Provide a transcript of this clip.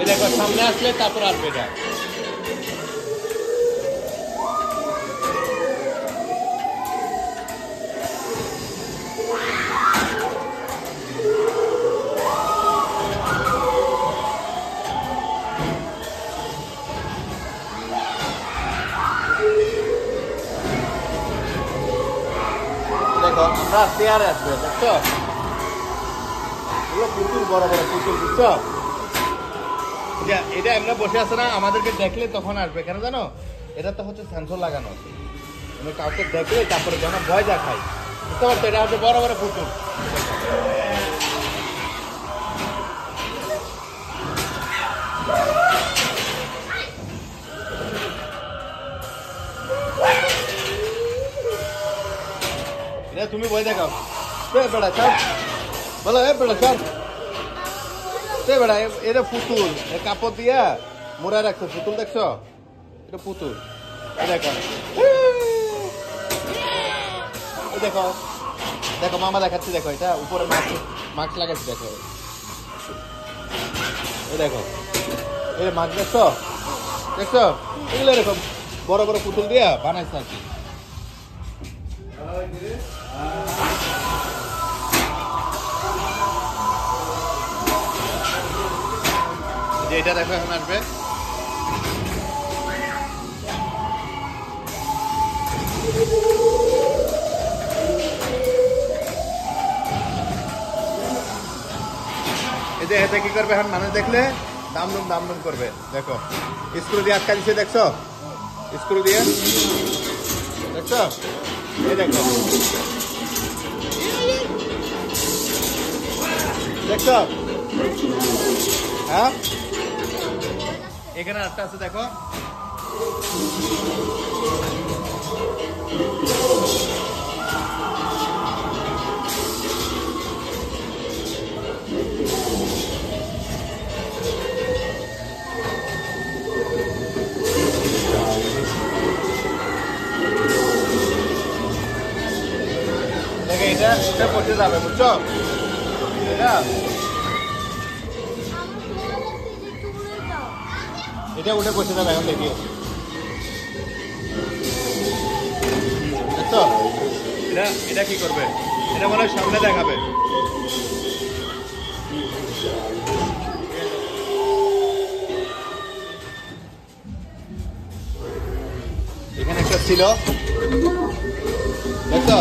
এই দেখো সামনে আসলে তারপর আসবে এটা। দেখো আমরা চেয়ারে আসবে, দেখছো এগুলো পুতুল, বড় বড় পুতুল, বুঝছো? এটা এমনি বসে আছে না, আমাদেরকে দেখলে তখন আসবে। কেন জানো? এটা তো হচ্ছে সেন্সর লাগানো আছে, আমি কাউকে দেখলে তারপরে যখন ভয় দেখাই, বুঝতে পারছো? এটা হচ্ছে বড় বড় পুতুল। এটা তুমি ভয় দেখাও, বেড়া স্যার বলো, বেড়া স্যার বেড়া, এটা পুতুল, কাপড় দিয়া মোড়া রাখছো পুতুল, দেখছো? এটা পুতুল, দেখো দেখো দেখো মামা দেখাচ্ছি, দেখো এটা উপরে মাস্ক লাগাচ্ছি, দেখো এই দেখো এই মাস্ক, দেখছো? দেখছো? এগুলো এরকম বড় বড় পুতুল দিয়া বানাইছে আর কি। এটা দেখো এখন আসবে। এতে কি করবে এখন? মানুষ দেখলে দাম করবে। দেখো স্ক্রু দিয়ে আটকা দিচ্ছে, দেখছো? স্ক্রু দিয়ে, দেখছো? এই দেখো, দেখছো? হ্যাঁ এখানে আটটা আছে, দেখো এটা পড়তে যাবে, বুঝছো? এটা উঠে বসে যাবে এখন, দেখিও দেখছো? এটা কি করবে? এটা মনে হয় সামনে দেখাবে। এখানে একটা ছিল, দেখছো?